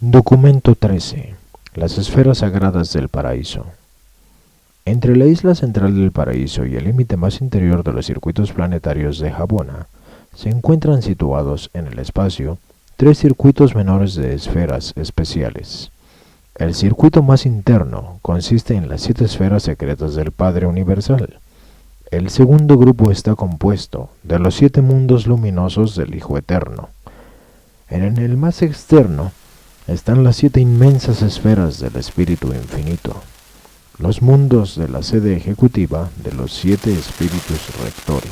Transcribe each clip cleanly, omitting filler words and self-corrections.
Documento 13. Las esferas sagradas del paraíso. Entre la isla central del paraíso y el límite más interior de los circuitos planetarios de Habona, se encuentran situados en el espacio tres circuitos menores de esferas especiales. El circuito más interno consiste en las 7 esferas secretas del Padre Universal. El segundo grupo está compuesto de los 7 mundos luminosos del Hijo Eterno. En el más externo están las 7 inmensas esferas del Espíritu Infinito, los mundos de la sede ejecutiva de los 7 espíritus rectores.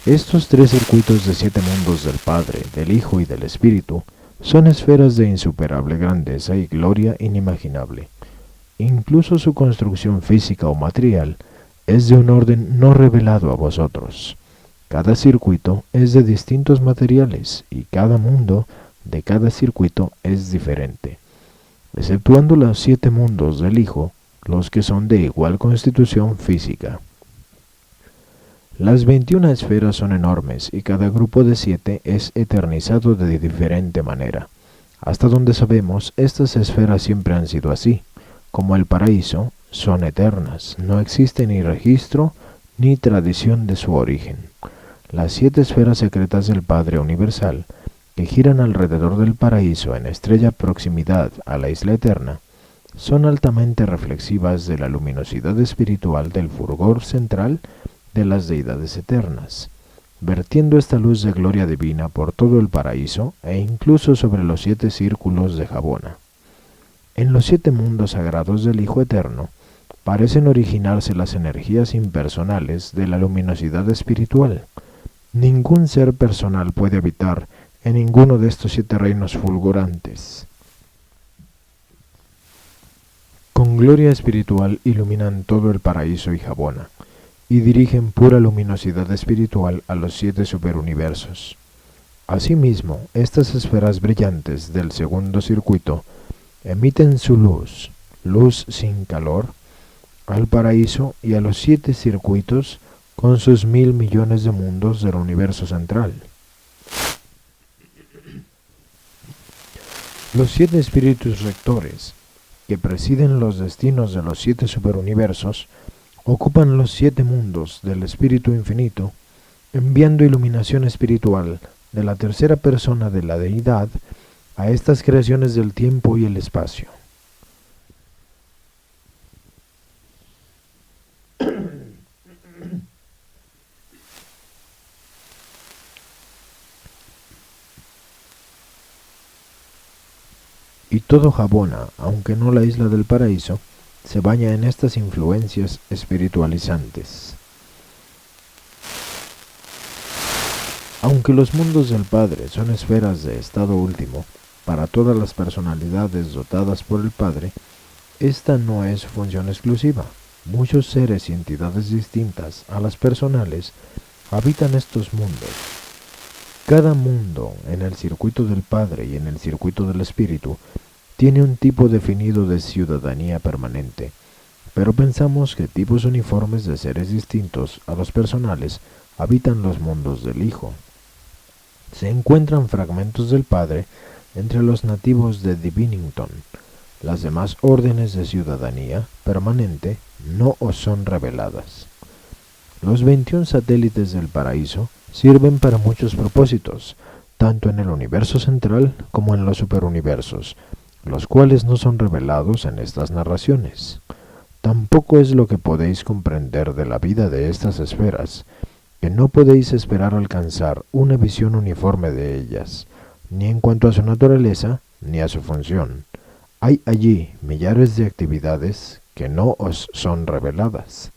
Estos 3 circuitos de 7 mundos del Padre, del Hijo y del Espíritu son esferas de insuperable grandeza y gloria inimaginable. Incluso su construcción física o material es de un orden no revelado a vosotros. Cada circuito es de distintos materiales y cada mundo de cada circuito es diferente, exceptuando los 7 mundos del Hijo, los que son de igual constitución física. Las 21 esferas son enormes y cada grupo de 7 es eternizado de diferente manera. Hasta donde sabemos, estas esferas siempre han sido así. Como el paraíso, son eternas, no existe ni registro ni tradición de su origen. Las 7 esferas secretas del Padre Universal, que giran alrededor del paraíso en estrella proximidad a la isla eterna, son altamente reflexivas de la luminosidad espiritual del fulgor central de las deidades eternas, vertiendo esta luz de gloria divina por todo el paraíso e incluso sobre los 7 círculos de Habona. En los 7 mundos sagrados del Hijo Eterno parecen originarse las energías impersonales de la luminosidad espiritual. Ningún ser personal puede habitar en ninguno de estos 7 reinos fulgurantes. Con gloria espiritual iluminan todo el paraíso y Habona, y dirigen pura luminosidad espiritual a los 7 superuniversos. Asimismo, estas esferas brillantes del segundo circuito emiten su luz, luz sin calor, al paraíso y a los 7 circuitos con sus 1000 millones de mundos del universo central. Los 7 espíritus rectores, que presiden los destinos de los 7 superuniversos, ocupan los 7 mundos del Espíritu Infinito, enviando iluminación espiritual de la tercera persona de la deidad a estas creaciones del tiempo y el espacio. Y todo Habona, aunque no la isla del paraíso, se baña en estas influencias espiritualizantes. Aunque los mundos del Padre son esferas de estado último para todas las personalidades dotadas por el Padre, esta no es su función exclusiva. Muchos seres y entidades distintas a las personales habitan estos mundos. Cada mundo en el circuito del Padre y en el circuito del Espíritu tiene un tipo definido de ciudadanía permanente, pero pensamos que tipos uniformes de seres distintos a los personales habitan los mundos del Hijo. Se encuentran fragmentos del Padre entre los nativos de Divinington. Las demás órdenes de ciudadanía permanente no os son reveladas. Los 21 satélites del paraíso sirven para muchos propósitos, tanto en el universo central como en los superuniversos, los cuales no son revelados en estas narraciones. Tampoco es lo que podéis comprender de la vida de estas esferas, que no podéis esperar alcanzar una visión uniforme de ellas, ni en cuanto a su naturaleza, ni a su función. Hay allí millares de actividades que no os son reveladas.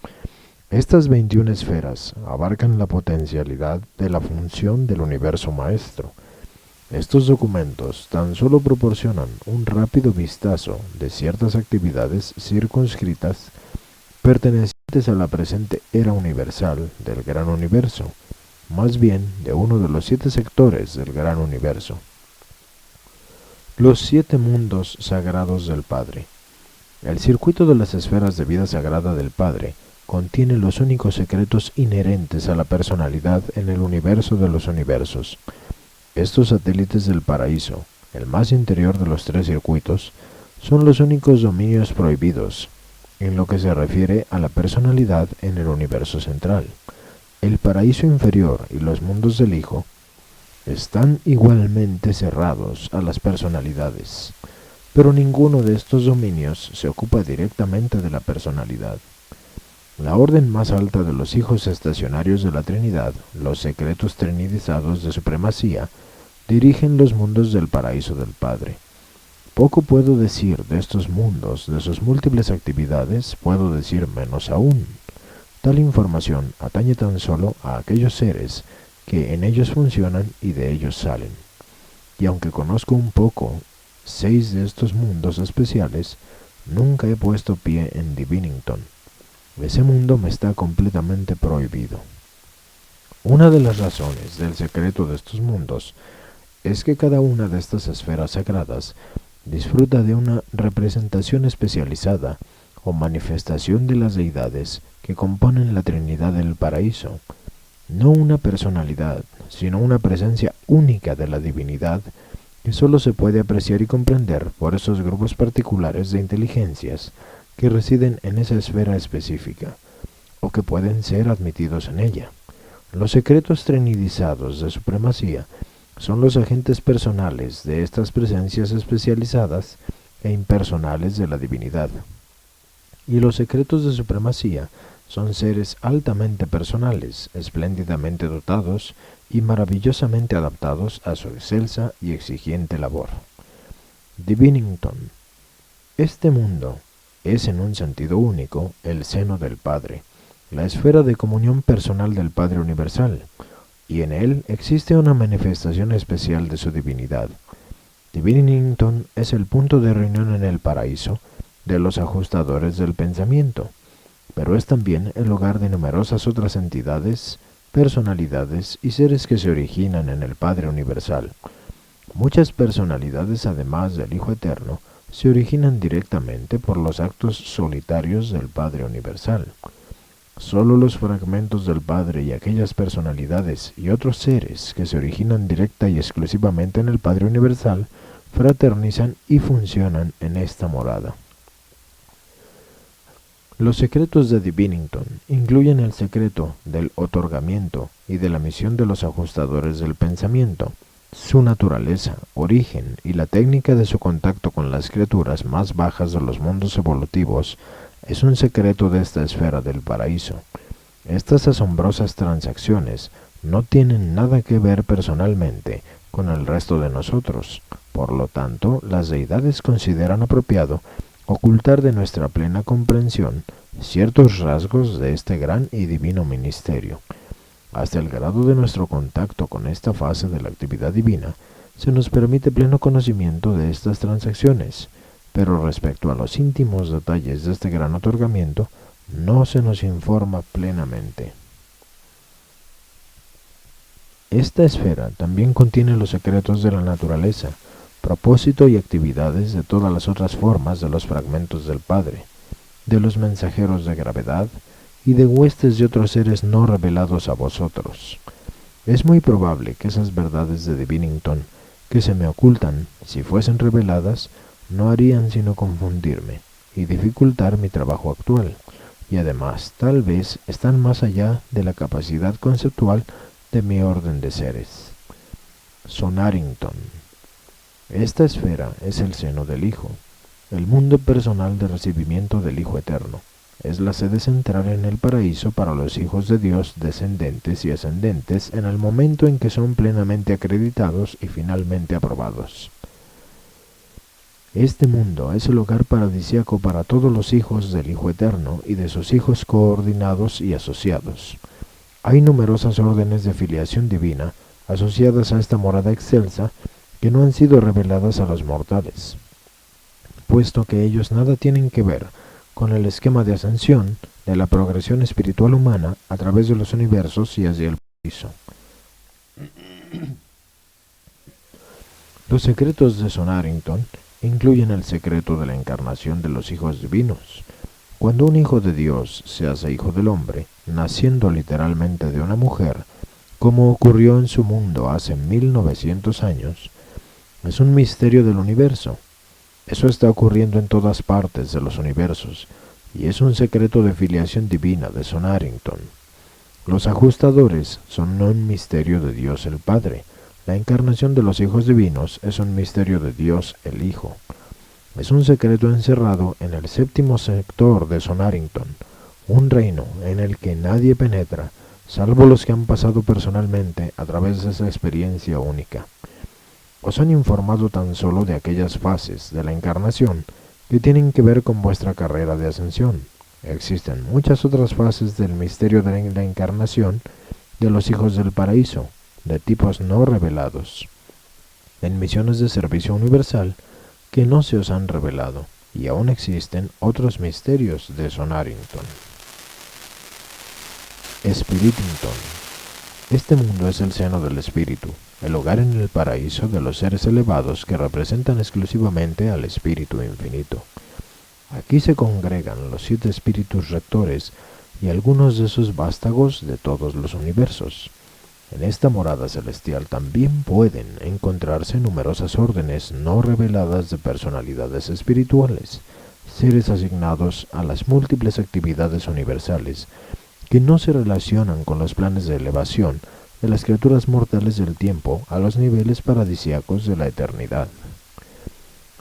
Estas 21 esferas abarcan la potencialidad de la función del universo maestro. Estos documentos tan solo proporcionan un rápido vistazo de ciertas actividades circunscritas pertenecientes a la presente era universal del gran universo, más bien de uno de los 7 sectores del gran universo. Los 7 mundos sagrados del Padre. El circuito de las esferas de vida sagrada del Padre contiene los únicos secretos inherentes a la personalidad en el universo de los universos. Estos satélites del paraíso, el más interior de los tres circuitos, son los únicos dominios prohibidos en lo que se refiere a la personalidad en el universo central. El paraíso inferior y los mundos del Hijo están igualmente cerrados a las personalidades, pero ninguno de estos dominios se ocupa directamente de la personalidad. La orden más alta de los hijos estacionarios de la Trinidad, los secretos trinidizados de supremacía, dirigen los mundos del paraíso del Padre. Poco puedo decir de estos mundos, de sus múltiples actividades, puedo decir menos aún. Tal información atañe tan solo a aquellos seres que en ellos funcionan y de ellos salen. Y aunque conozco un poco 6 de estos mundos especiales, nunca he puesto pie en Divinington. Ese mundo me está completamente prohibido. Una de las razones del secreto de estos mundos es que cada una de estas esferas sagradas disfruta de una representación especializada o manifestación de las deidades que componen la Trinidad del Paraíso, no una personalidad, sino una presencia única de la divinidad que sólo se puede apreciar y comprender por esos grupos particulares de inteligencias que residen en esa esfera específica, o que pueden ser admitidos en ella. Los secretos trinidizados de supremacía son los agentes personales de estas presencias especializadas e impersonales de la divinidad. Y los secretos de supremacía son seres altamente personales, espléndidamente dotados y maravillosamente adaptados a su excelsa y exigente labor. Divinington. Este mundo es en un sentido único el seno del Padre, la esfera de comunión personal del Padre Universal, y en él existe una manifestación especial de su divinidad. Divinington es el punto de reunión en el paraíso de los ajustadores del pensamiento, pero es también el hogar de numerosas otras entidades, personalidades y seres que se originan en el Padre Universal. Muchas personalidades, además del Hijo Eterno, se originan directamente por los actos solitarios del Padre Universal. Solo los fragmentos del Padre y aquellas personalidades y otros seres que se originan directa y exclusivamente en el Padre Universal fraternizan y funcionan en esta morada. Los secretos de Divinington incluyen el secreto del otorgamiento y de la misión de los ajustadores del pensamiento, su naturaleza, origen y la técnica de su contacto con las criaturas más bajas de los mundos evolutivos es un secreto de esta esfera del paraíso. Estas asombrosas transacciones no tienen nada que ver personalmente con el resto de nosotros, por lo tanto, las deidades consideran apropiado ocultar de nuestra plena comprensión ciertos rasgos de este gran y divino ministerio. Hasta el grado de nuestro contacto con esta fase de la actividad divina, se nos permite pleno conocimiento de estas transacciones, pero respecto a los íntimos detalles de este gran otorgamiento, no se nos informa plenamente. Esta esfera también contiene los secretos de la naturaleza, propósito y actividades de todas las otras formas de los fragmentos del Padre, de los mensajeros de gravedad y de huestes de otros seres no revelados a vosotros. Es muy probable que esas verdades de Divinington que se me ocultan, si fuesen reveladas, no harían sino confundirme y dificultar mi trabajo actual, y además tal vez están más allá de la capacidad conceptual de mi orden de seres. Sonarington. Esta esfera es el seno del Hijo, el mundo personal de recibimiento del Hijo Eterno. Es la sede central en el paraíso para los hijos de Dios descendentes y ascendentes en el momento en que son plenamente acreditados y finalmente aprobados. Este mundo es el hogar paradisíaco para todos los hijos del Hijo Eterno y de sus hijos coordinados y asociados. Hay numerosas órdenes de filiación divina asociadas a esta morada excelsa que no han sido reveladas a los mortales, puesto que ellos nada tienen que ver con el esquema de ascensión de la progresión espiritual humana a través de los universos y hacia el paraíso. Los secretos de Sonarington incluyen el secreto de la encarnación de los hijos divinos. Cuando un hijo de Dios se hace hijo del hombre, naciendo literalmente de una mujer, como ocurrió en su mundo hace 1900 años, Es un misterio del universo. Eso está ocurriendo en todas partes de los universos, y es un secreto de filiación divina de Sonarrington. Los ajustadores son un misterio de Dios el Padre. La encarnación de los hijos divinos es un misterio de Dios el Hijo. Es un secreto encerrado en el séptimo sector de Sonarrington, un reino en el que nadie penetra, salvo los que han pasado personalmente a través de esa experiencia única. Os han informado tan solo de aquellas fases de la encarnación que tienen que ver con vuestra carrera de ascensión. Existen muchas otras fases del misterio de la encarnación de los hijos del paraíso, de tipos no revelados, en misiones de servicio universal que no se os han revelado, y aún existen otros misterios de Sonarrington. Spiritington. Este mundo es el seno del espíritu, el hogar en el paraíso de los seres elevados que representan exclusivamente al espíritu infinito. Aquí se congregan los 7 espíritus rectores y algunos de sus vástagos de todos los universos. En esta morada celestial también pueden encontrarse numerosas órdenes no reveladas de personalidades espirituales, seres asignados a las múltiples actividades universales que no se relacionan con los planes de elevación de las criaturas mortales del tiempo a los niveles paradisíacos de la eternidad.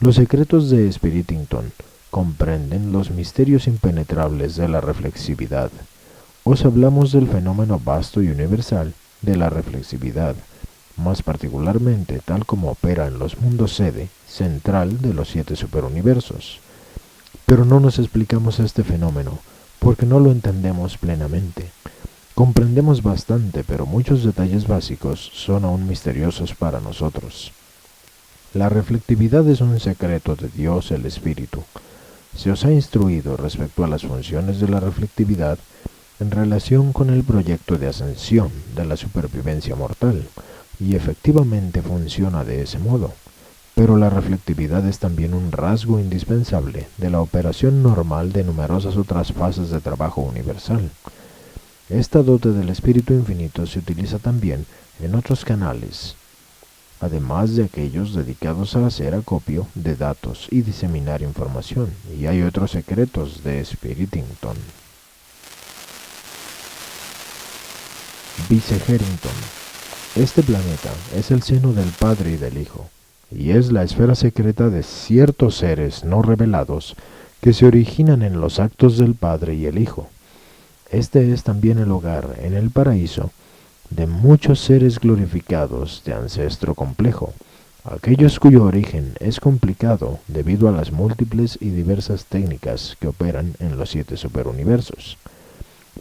Los secretos de Spiritington comprenden los misterios impenetrables de la reflexividad. Os hablamos del fenómeno vasto y universal de la reflexividad, más particularmente tal como opera en los mundos sede central de los 7 superuniversos. Pero no nos explicamos este fenómeno, porque no lo entendemos plenamente. Comprendemos bastante, pero muchos detalles básicos son aún misteriosos para nosotros. La reflectividad es un secreto de Dios el Espíritu. Se os ha instruido respecto a las funciones de la reflectividad en relación con el proyecto de ascensión de la supervivencia mortal, y efectivamente funciona de ese modo. Pero la reflectividad es también un rasgo indispensable de la operación normal de numerosas otras fases de trabajo universal. Esta dote del Espíritu Infinito se utiliza también en otros canales, además de aquellos dedicados a hacer acopio de datos y diseminar información, y hay otros secretos de Spiritington. Vice-Harrington. Este planeta es el seno del Padre y del Hijo, y es la esfera secreta de ciertos seres no revelados que se originan en los actos del Padre y el Hijo. Este es también el hogar en el paraíso de muchos seres glorificados de ancestro complejo, aquellos cuyo origen es complicado debido a las múltiples y diversas técnicas que operan en los 7 superuniversos.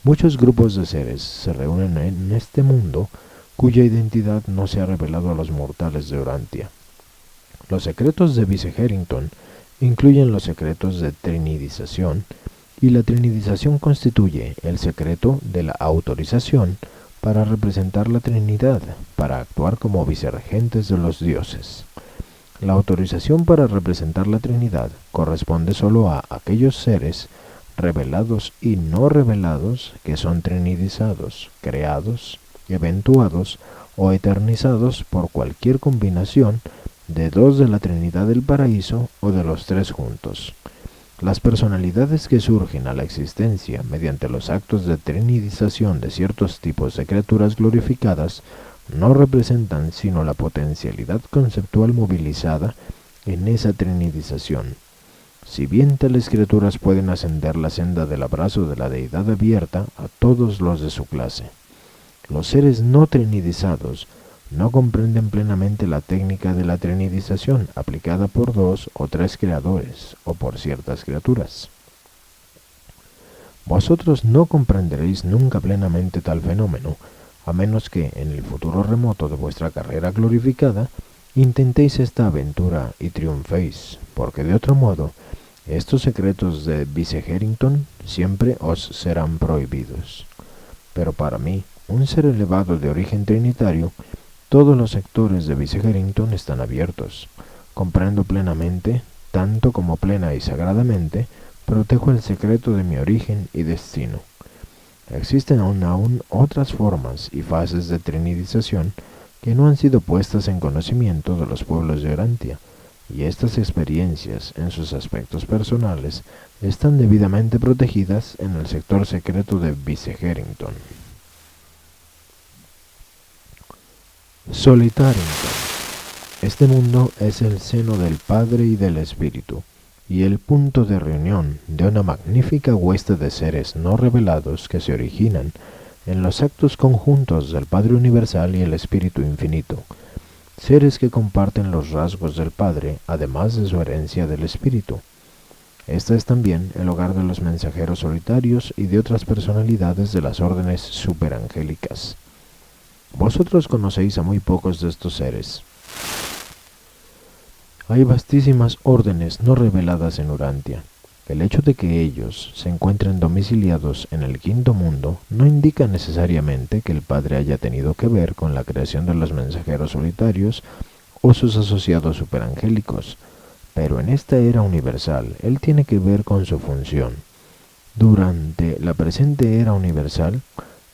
Muchos grupos de seres se reúnen en este mundo cuya identidad no se ha revelado a los mortales de Urantia. Los secretos de Vice-Harrington incluyen los secretos de trinidización, y la trinidización constituye el secreto de la autorización para representar la Trinidad, para actuar como vicerregentes de los dioses. La autorización para representar la Trinidad corresponde solo a aquellos seres revelados y no revelados que son trinidizados, creados, eventuados o eternizados por cualquier combinación de 2 de la Trinidad del Paraíso o de los 3 juntos. Las personalidades que surgen a la existencia mediante los actos de trinidización de ciertos tipos de criaturas glorificadas no representan sino la potencialidad conceptual movilizada en esa trinidización. Si bien tales criaturas pueden ascender la senda del abrazo de la deidad abierta a todos los de su clase, los seres no trinidizados no comprenden plenamente la técnica de la trinidización aplicada por 2 o 3 creadores o por ciertas criaturas. Vosotros no comprenderéis nunca plenamente tal fenómeno, a menos que en el futuro remoto de vuestra carrera glorificada intentéis esta aventura y triunféis, porque de otro modo estos secretos de Vice-Harrington siempre os serán prohibidos. Pero para mí, un ser elevado de origen trinitario, todos los sectores de Vice-Harrington están abiertos. Comprendo plenamente, tanto como plena y sagradamente, protejo el secreto de mi origen y destino. Existen aún otras formas y fases de trinidización que no han sido puestas en conocimiento de los pueblos de Urantia, y estas experiencias, en sus aspectos personales, están debidamente protegidas en el sector secreto de Vice-Harrington. Solitarington. Este mundo es el seno del Padre y del Espíritu, y el punto de reunión de una magnífica hueste de seres no revelados que se originan en los actos conjuntos del Padre Universal y el Espíritu Infinito, seres que comparten los rasgos del Padre, además de su herencia del Espíritu. Este es también el hogar de los mensajeros solitarios y de otras personalidades de las órdenes superangélicas. Vosotros conocéis a muy pocos de estos seres. Hay vastísimas órdenes no reveladas en Urantia. El hecho de que ellos se encuentren domiciliados en el quinto mundo no indica necesariamente que el Padre haya tenido que ver con la creación de los mensajeros solitarios o sus asociados superangélicos, pero en esta era universal él tiene que ver con su función. Durante la presente era universal,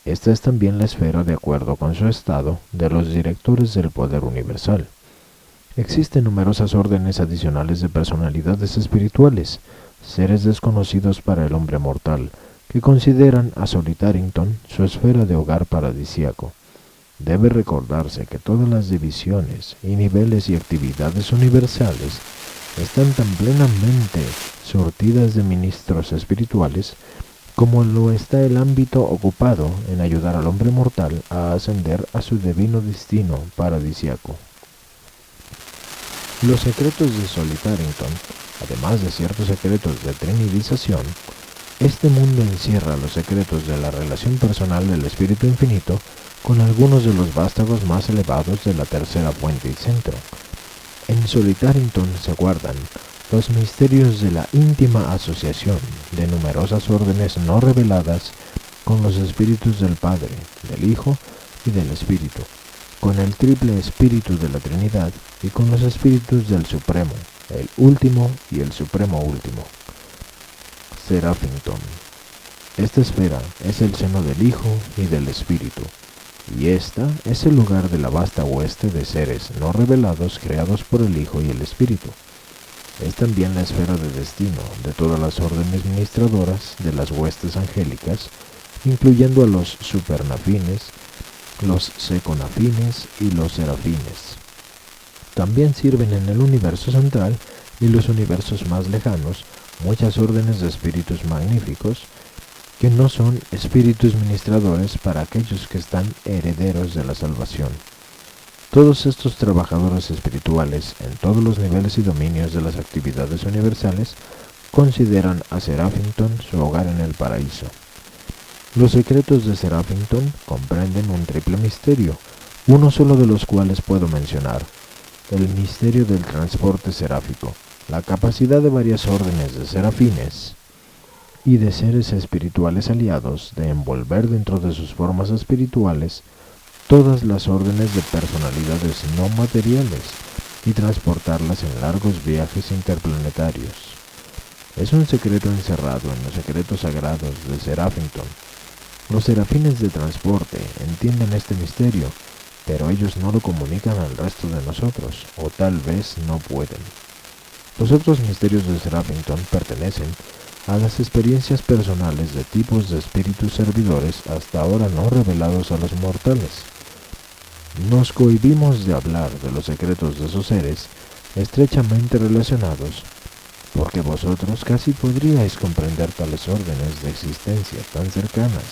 esta es también la esfera, de acuerdo con su estado, de los directores del poder universal. Existen numerosas órdenes adicionales de personalidades espirituales, seres desconocidos para el hombre mortal, que consideran a Solitarington su esfera de hogar paradisíaco. Debe recordarse que todas las divisiones y niveles y actividades universales están tan plenamente surtidas de ministros espirituales como lo está el ámbito ocupado en ayudar al hombre mortal a ascender a su divino destino paradisíaco. Los secretos de Solitarington, además de ciertos secretos de trinidización, este mundo encierra los secretos de la relación personal del Espíritu Infinito con algunos de los vástagos más elevados de la tercera fuente y centro. En Solitarington se guardan los misterios de la íntima asociación de numerosas órdenes no reveladas con los espíritus del Padre, del Hijo y del Espíritu, con el triple espíritu de la Trinidad y con los espíritus del Supremo, el Último y el Supremo Último. Seraphington. Esta esfera es el seno del Hijo y del Espíritu, y esta es el lugar de la vasta hueste de seres no revelados creados por el Hijo y el Espíritu. Es también la esfera de destino de todas las órdenes ministradoras de las huestes angélicas, incluyendo a los supernafines, los seconafines y los serafines. También sirven en el universo central y los universos más lejanos muchas órdenes de espíritus magníficos que no son espíritus ministradores para aquellos que están herederos de la salvación. Todos estos trabajadores espirituales en todos los niveles y dominios de las actividades universales consideran a Seraphington su hogar en el paraíso. Los secretos de Seraphington comprenden un triple misterio, uno solo de los cuales puedo mencionar: el misterio del transporte seráfico, la capacidad de varias órdenes de serafines y de seres espirituales aliados de envolver dentro de sus formas espirituales todas las órdenes de personalidades no materiales y transportarlas en largos viajes interplanetarios. Es un secreto encerrado en los secretos sagrados de Seraphington. Los serafines de transporte entienden este misterio, pero ellos no lo comunican al resto de nosotros, o tal vez no pueden. Los otros misterios de Seraphington pertenecen a las experiencias personales de tipos de espíritus servidores hasta ahora no revelados a los mortales. Nos cohibimos de hablar de los secretos de esos seres estrechamente relacionados, porque vosotros casi podríais comprender tales órdenes de existencia tan cercanas,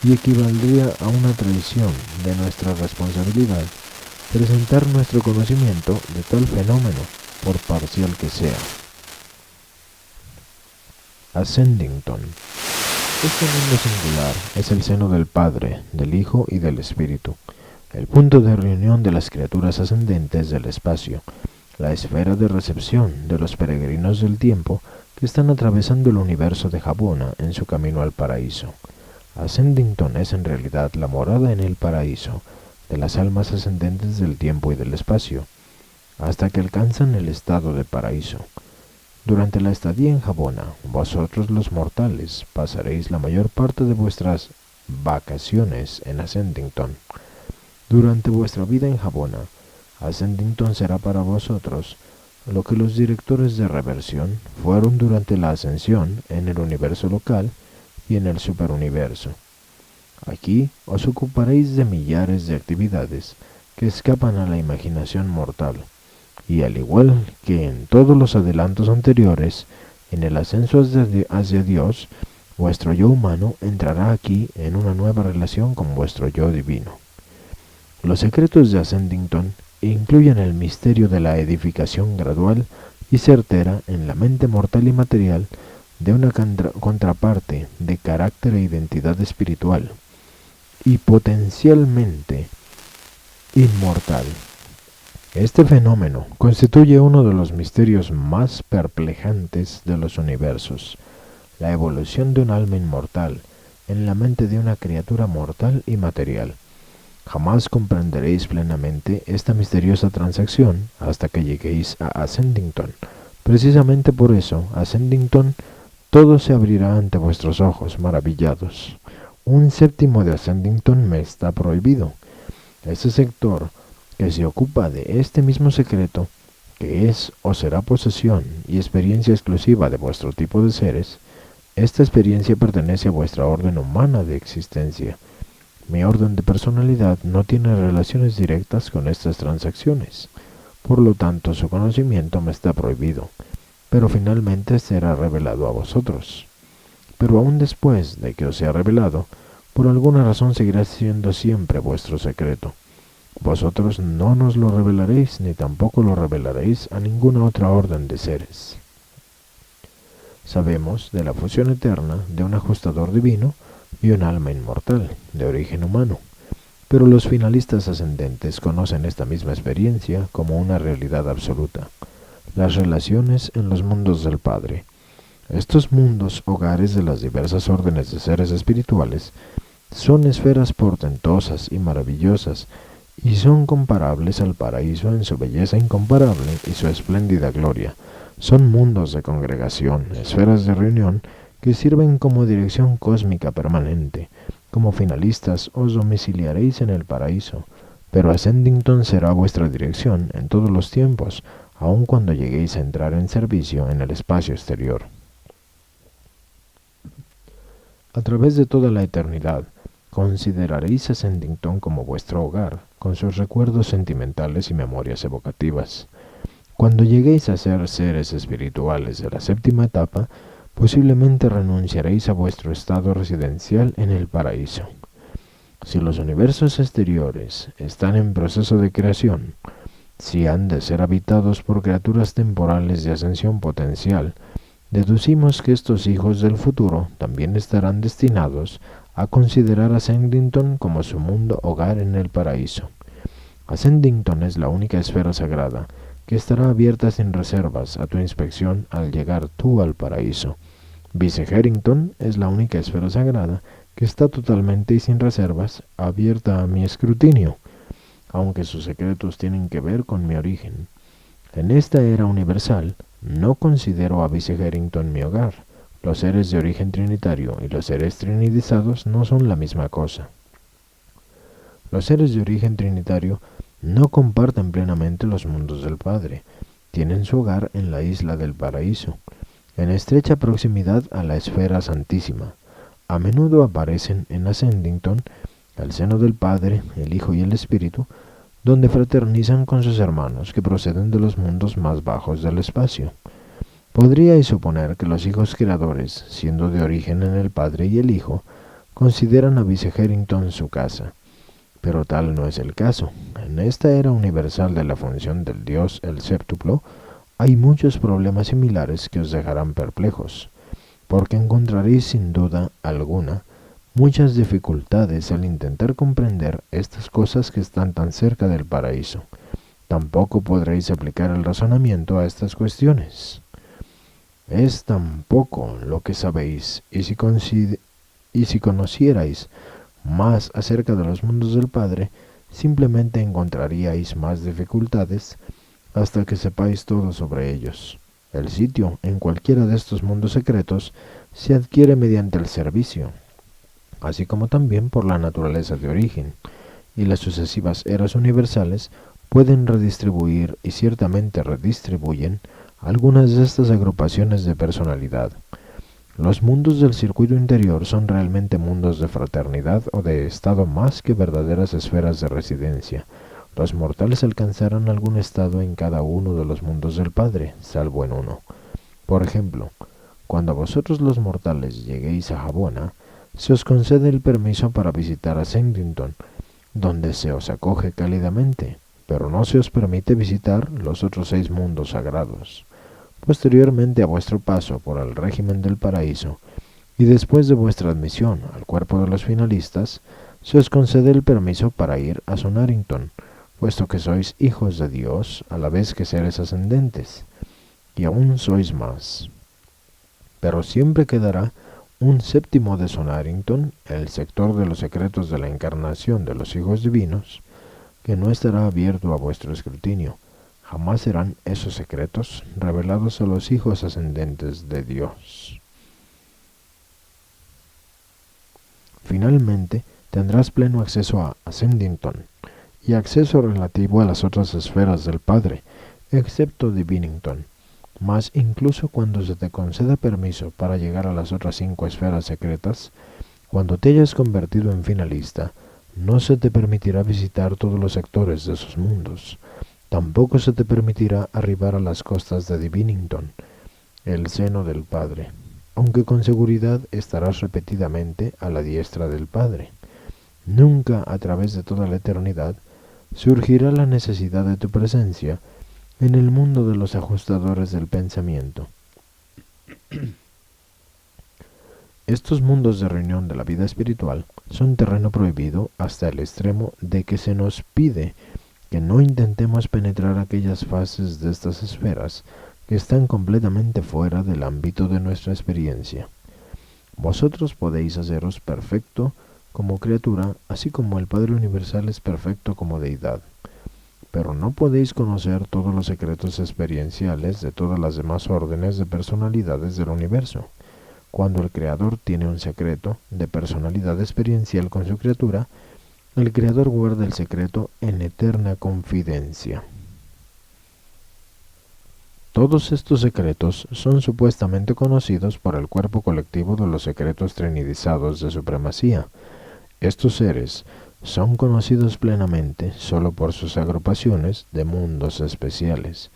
y equivaldría a una traición de nuestra responsabilidad presentar nuestro conocimiento de tal fenómeno, por parcial que sea. Ascendington. Este mundo singular es el seno del Padre, del Hijo y del Espíritu, el punto de reunión de las criaturas ascendentes del espacio, la esfera de recepción de los peregrinos del tiempo que están atravesando el universo de Habona en su camino al paraíso. Ascendington es en realidad la morada en el paraíso de las almas ascendentes del tiempo y del espacio, hasta que alcanzan el estado de paraíso. Durante la estadía en Habona, vosotros los mortales pasaréis la mayor parte de vuestras vacaciones en Ascendington. Durante vuestra vida en Jabona, Ascendington será para vosotros lo que los directores de reversión fueron durante la ascensión en el universo local y en el superuniverso. Aquí os ocuparéis de millares de actividades que escapan a la imaginación mortal, y al igual que en todos los adelantos anteriores, en el ascenso hacia Dios, vuestro yo humano entrará aquí en una nueva relación con vuestro yo divino. Los secretos de Ascendington incluyen el misterio de la edificación gradual y certera en la mente mortal y material de una contraparte de carácter e identidad espiritual y potencialmente inmortal. Este fenómeno constituye uno de los misterios más perplejantes de los universos, la evolución de un alma inmortal en la mente de una criatura mortal y material. Jamás comprenderéis plenamente esta misteriosa transacción hasta que lleguéis a Ascendington. Precisamente por eso, Ascendington, todo se abrirá ante vuestros ojos maravillados. Un séptimo de Ascendington me está prohibido. Ese sector que se ocupa de este mismo secreto, que es o será posesión y experiencia exclusiva de vuestro tipo de seres, esta experiencia pertenece a vuestra orden humana de existencia. Mi orden de personalidad no tiene relaciones directas con estas transacciones, por lo tanto su conocimiento me está prohibido, pero finalmente será revelado a vosotros. Pero aún después de que os sea revelado, por alguna razón seguirá siendo siempre vuestro secreto. Vosotros no nos lo revelaréis ni tampoco lo revelaréis a ninguna otra orden de seres. Sabemos de la fusión eterna de un ajustador divino y un alma inmortal, de origen humano, pero los finalistas ascendentes conocen esta misma experiencia como una realidad absoluta, las relaciones en los mundos del Padre. Estos mundos, hogares de las diversas órdenes de seres espirituales, son esferas portentosas y maravillosas, y son comparables al paraíso en su belleza incomparable y su espléndida gloria. Son mundos de congregación, esferas de reunión, que sirven como dirección cósmica permanente. Como finalistas os domiciliaréis en el paraíso, pero Ascendington será vuestra dirección en todos los tiempos, aun cuando lleguéis a entrar en servicio en el espacio exterior. A través de toda la eternidad, consideraréis Ascendington como vuestro hogar, con sus recuerdos sentimentales y memorias evocativas. Cuando lleguéis a ser seres espirituales de la séptima etapa, posiblemente renunciaréis a vuestro estado residencial en el paraíso. Si los universos exteriores están en proceso de creación, si han de ser habitados por criaturas temporales de ascensión potencial, deducimos que estos hijos del futuro también estarán destinados a considerar a Ascendington como su mundo hogar en el paraíso. Ascendington es la única esfera sagrada que estará abierta sin reservas a tu inspección al llegar tú al paraíso. Vice-Harrington es la única esfera sagrada que está totalmente y sin reservas abierta a mi escrutinio, aunque sus secretos tienen que ver con mi origen. En esta era universal, no considero a Vice-Harrington mi hogar. Los seres de origen trinitario y los seres trinidizados no son la misma cosa. Los seres de origen trinitario no comparten plenamente los mundos del Padre. Tienen su hogar en la isla del paraíso, en estrecha proximidad a la esfera santísima. A menudo aparecen en Ascendington, al seno del Padre, el Hijo y el Espíritu, donde fraternizan con sus hermanos que proceden de los mundos más bajos del espacio. Podríais suponer que los hijos creadores, siendo de origen en el Padre y el Hijo, consideran a Vice-Harrington su casa, pero tal no es el caso. En esta era universal de la función del Dios el séptuplo, hay muchos problemas similares que os dejarán perplejos, porque encontraréis sin duda alguna muchas dificultades al intentar comprender estas cosas que están tan cerca del paraíso. Tampoco podréis aplicar el razonamiento a estas cuestiones. Es tan poco lo que sabéis, y si conocierais más acerca de los mundos del Padre, simplemente encontraríais más dificultades hasta que sepáis todo sobre ellos. El sitio en cualquiera de estos mundos secretos se adquiere mediante el servicio, así como también por la naturaleza de origen, y las sucesivas eras universales pueden redistribuir y ciertamente redistribuyen algunas de estas agrupaciones de personalidad. Los mundos del circuito interior son realmente mundos de fraternidad o de estado más que verdaderas esferas de residencia. Los mortales alcanzarán algún estado en cada uno de los mundos del Padre, salvo en uno. Por ejemplo, cuando vosotros los mortales lleguéis a Habona, se os concede el permiso para visitar a Sandington, donde se os acoge cálidamente, pero no se os permite visitar los otros 6 mundos sagrados. Posteriormente a vuestro paso por el régimen del paraíso y después de vuestra admisión al cuerpo de los finalistas, se os concede el permiso para ir a Sonarrington, puesto que sois hijos de Dios a la vez que seres ascendentes, y aún sois más. Pero siempre quedará un séptimo de Sonarrington, el sector de los secretos de la encarnación de los hijos divinos, que no estará abierto a vuestro escrutinio. Jamás serán esos secretos revelados a los hijos ascendentes de Dios. Finalmente, tendrás pleno acceso a Ascendington y acceso relativo a las otras esferas del Padre, excepto Divinington. Mas incluso cuando se te conceda permiso para llegar a las otras 5 esferas secretas, cuando te hayas convertido en finalista, no se te permitirá visitar todos los sectores de esos mundos. Tampoco se te permitirá arribar a las costas de Divinington, el seno del Padre, aunque con seguridad estarás repetidamente a la diestra del Padre. Nunca a través de toda la eternidad surgirá la necesidad de tu presencia en el mundo de los ajustadores del pensamiento. Estos mundos de reunión de la vida espiritual son terreno prohibido hasta el extremo de que se nos pide que no intentemos penetrar aquellas fases de estas esferas que están completamente fuera del ámbito de nuestra experiencia. Vosotros podéis haceros perfecto como criatura, así como el Padre Universal es perfecto como deidad, pero no podéis conocer todos los secretos experienciales de todas las demás órdenes de personalidades del universo. Cuando el Creador tiene un secreto de personalidad experiencial con su criatura, el Creador guarda el secreto en eterna confidencia. Todos estos secretos son supuestamente conocidos por el cuerpo colectivo de los secretos trinidizados de supremacía. Estos seres son conocidos plenamente solo por sus agrupaciones de mundos especiales.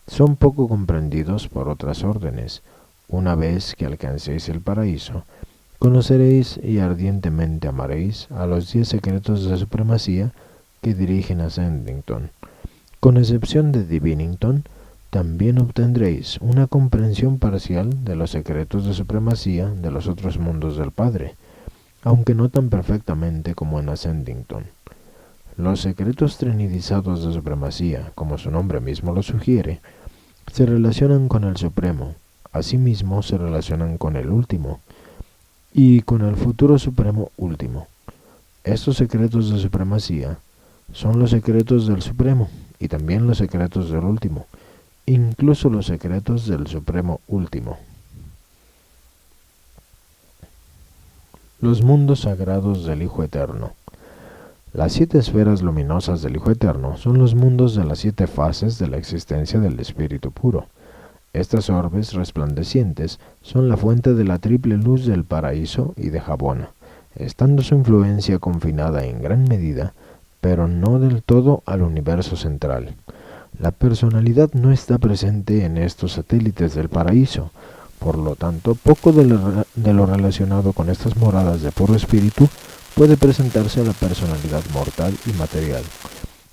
Son poco comprendidos por otras órdenes. Una vez que alcancéis el paraíso, conoceréis y ardientemente amaréis a los 10 secretos de supremacía que dirigen a Sandington. Con excepción de Divinington, también obtendréis una comprensión parcial de los secretos de supremacía de los otros mundos del Padre, aunque no tan perfectamente como en Ascendington. Los secretos trinidizados de supremacía, como su nombre mismo lo sugiere, se relacionan con el Supremo, asimismo se relacionan con el Último, y con el futuro Supremo Último. Estos secretos de supremacía son los secretos del Supremo, y también los secretos del Último, incluso los secretos del Supremo Último. Los mundos sagrados del Hijo Eterno. Las 7 esferas luminosas del Hijo Eterno son los mundos de las 7 fases de la existencia del Espíritu puro. Estas orbes resplandecientes son la fuente de la triple luz del paraíso y de Habona, estando su influencia confinada en gran medida, pero no del todo al universo central. La personalidad no está presente en estos satélites del paraíso, por lo tanto, poco de lo relacionado con estas moradas de puro espíritu puede presentarse a la personalidad mortal y material.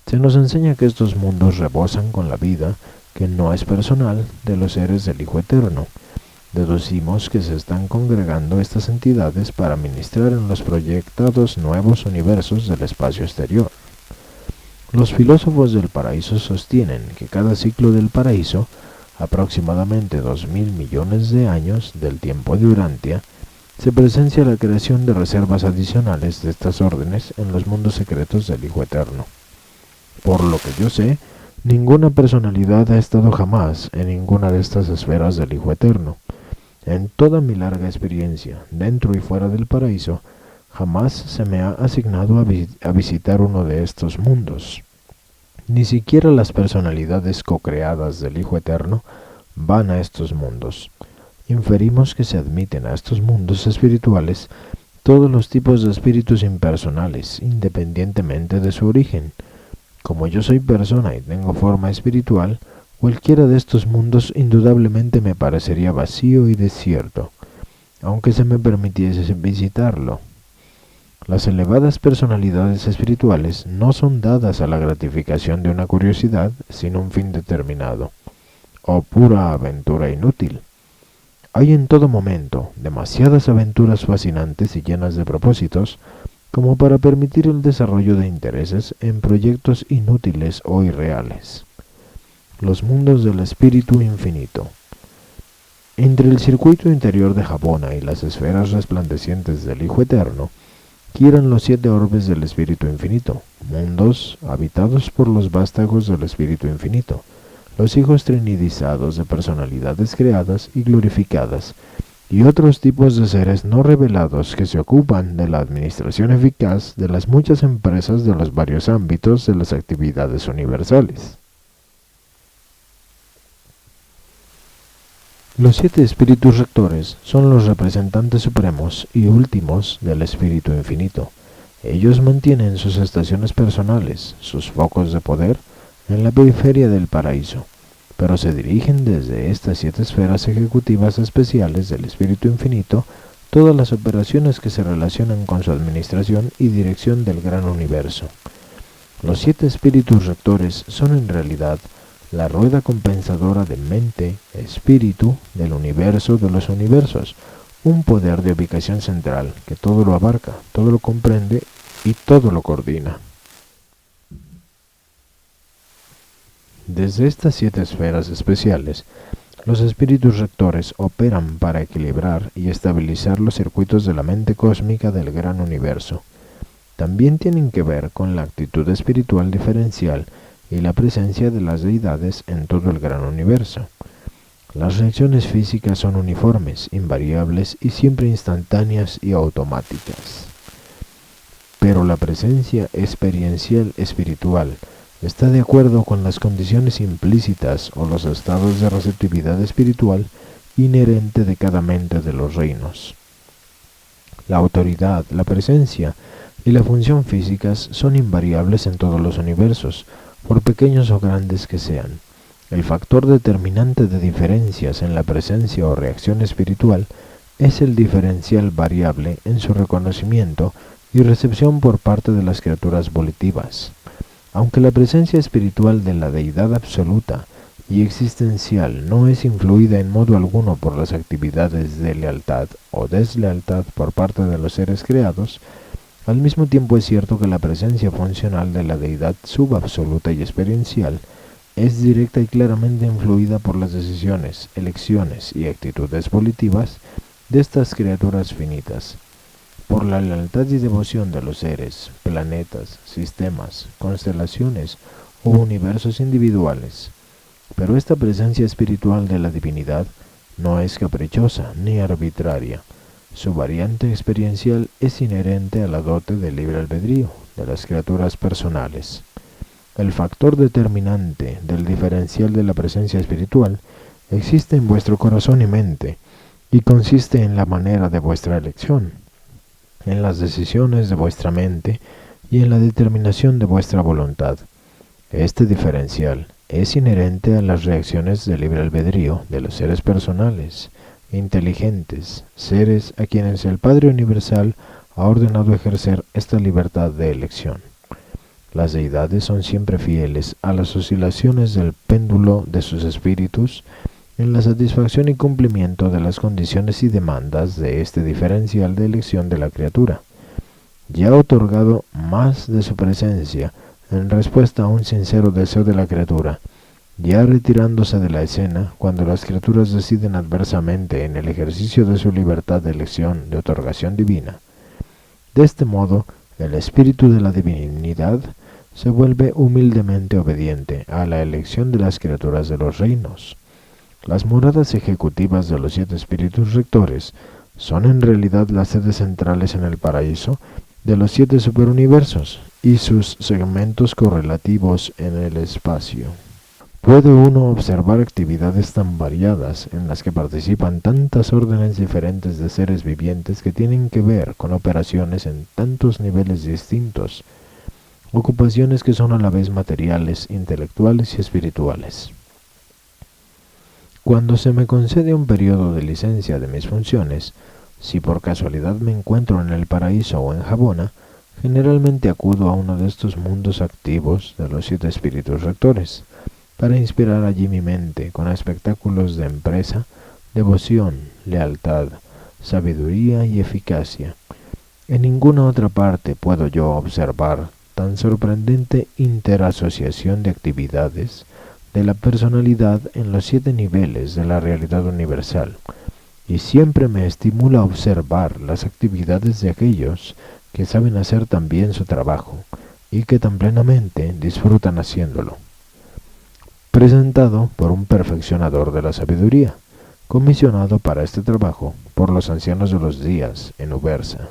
Se nos enseña que estos mundos rebosan con la vida, que no es personal, de los seres del Hijo Eterno. Deducimos que se están congregando estas entidades para ministrar en los proyectados nuevos universos del espacio exterior. Los filósofos del paraíso sostienen que cada ciclo del paraíso, aproximadamente 2.000 millones de años del tiempo de Urantia, se presencia la creación de reservas adicionales de estas órdenes en los mundos secretos del Hijo Eterno. Por lo que yo sé, ninguna personalidad ha estado jamás en ninguna de estas esferas del Hijo Eterno. En toda mi larga experiencia, dentro y fuera del paraíso, Jamás se me ha asignado a visitar uno de estos mundos. Ni siquiera las personalidades co-creadas del Hijo Eterno van a estos mundos. Inferimos que se admiten a estos mundos espirituales todos los tipos de espíritus impersonales, independientemente de su origen. Como yo soy persona y tengo forma espiritual, cualquiera de estos mundos indudablemente me parecería vacío y desierto, aunque se me permitiese visitarlo. Las elevadas personalidades espirituales no son dadas a la gratificación de una curiosidad sin un fin determinado, o pura aventura inútil. Hay en todo momento demasiadas aventuras fascinantes y llenas de propósitos como para permitir el desarrollo de intereses en proyectos inútiles o irreales. Los mundos del espíritu infinito. Entre el circuito interior de Jabona y las esferas resplandecientes del Hijo Eterno, giran los 7 orbes del espíritu infinito, mundos habitados por los vástagos del espíritu infinito, los hijos trinidizados de personalidades creadas y glorificadas, y otros tipos de seres no revelados que se ocupan de la administración eficaz de las muchas empresas de los varios ámbitos de las actividades universales. Los 7 espíritus rectores son los representantes supremos y últimos del espíritu infinito. Ellos mantienen sus estaciones personales, sus focos de poder, en la periferia del paraíso, pero se dirigen desde estas 7 esferas ejecutivas especiales del espíritu infinito todas las operaciones que se relacionan con su administración y dirección del gran universo. Los 7 espíritus rectores son en realidad la rueda compensadora de mente, espíritu, del universo de los universos, un poder de ubicación central que todo lo abarca, todo lo comprende y todo lo coordina. Desde estas 7 esferas especiales, los espíritus rectores operan para equilibrar y estabilizar los circuitos de la mente cósmica del gran universo. También tienen que ver con la actitud espiritual diferencial y la presencia de las deidades en todo el gran universo. Las reacciones físicas son uniformes, invariables y siempre instantáneas y automáticas. Pero la presencia experiencial espiritual está de acuerdo con las condiciones implícitas o los estados de receptividad espiritual inherente de cada mente de los reinos. La autoridad, la presencia y la función físicas son invariables en todos los universos, por pequeños o grandes que sean. El factor determinante de diferencias en la presencia o reacción espiritual es el diferencial variable en su reconocimiento y recepción por parte de las criaturas volitivas. Aunque la presencia espiritual de la deidad absoluta y existencial no es influida en modo alguno por las actividades de lealtad o deslealtad por parte de los seres creados, al mismo tiempo es cierto que la presencia funcional de la deidad subabsoluta y experiencial es directa y claramente influida por las decisiones, elecciones y actitudes volitivas de estas criaturas finitas, por la lealtad y devoción de los seres, planetas, sistemas, constelaciones o universos individuales. Pero esta presencia espiritual de la divinidad no es caprichosa ni arbitraria. Su variante experiencial es inherente a la dote del libre albedrío de las criaturas personales. El factor determinante del diferencial de la presencia espiritual existe en vuestro corazón y mente, y consiste en la manera de vuestra elección, en las decisiones de vuestra mente y en la determinación de vuestra voluntad. Este diferencial es inherente a las reacciones de libre albedrío de los seres personales, inteligentes, seres a quienes el Padre Universal ha ordenado ejercer esta libertad de elección. Las deidades son siempre fieles a las oscilaciones del péndulo de sus espíritus en la satisfacción y cumplimiento de las condiciones y demandas de este diferencial de elección de la criatura. Ya ha otorgado más de su presencia en respuesta a un sincero deseo de la criatura, ya retirándose de la escena cuando las criaturas deciden adversamente en el ejercicio de su libertad de elección de otorgación divina. De este modo, el espíritu de la divinidad se vuelve humildemente obediente a la elección de las criaturas de los reinos. Las moradas ejecutivas de los 7 espíritus rectores son en realidad las sedes centrales en el paraíso de los 7 superuniversos y sus segmentos correlativos en el espacio. Puede uno observar actividades tan variadas en las que participan tantas órdenes diferentes de seres vivientes que tienen que ver con operaciones en tantos niveles distintos, ocupaciones que son a la vez materiales, intelectuales y espirituales. Cuando se me concede un periodo de licencia de mis funciones, si por casualidad me encuentro en el paraíso o en Jabona, generalmente acudo a uno de estos mundos activos de los 7 espíritus rectores, para inspirar allí mi mente con espectáculos de empresa, devoción, lealtad, sabiduría y eficacia. En ninguna otra parte puedo yo observar tan sorprendente interasociación de actividades de la personalidad en los 7 niveles de la realidad universal, y siempre me estimula observar las actividades de aquellos que saben hacer tan bien su trabajo y que tan plenamente disfrutan haciéndolo. Presentado por un perfeccionador de la sabiduría, comisionado para este trabajo por los ancianos de los días en Ubersa.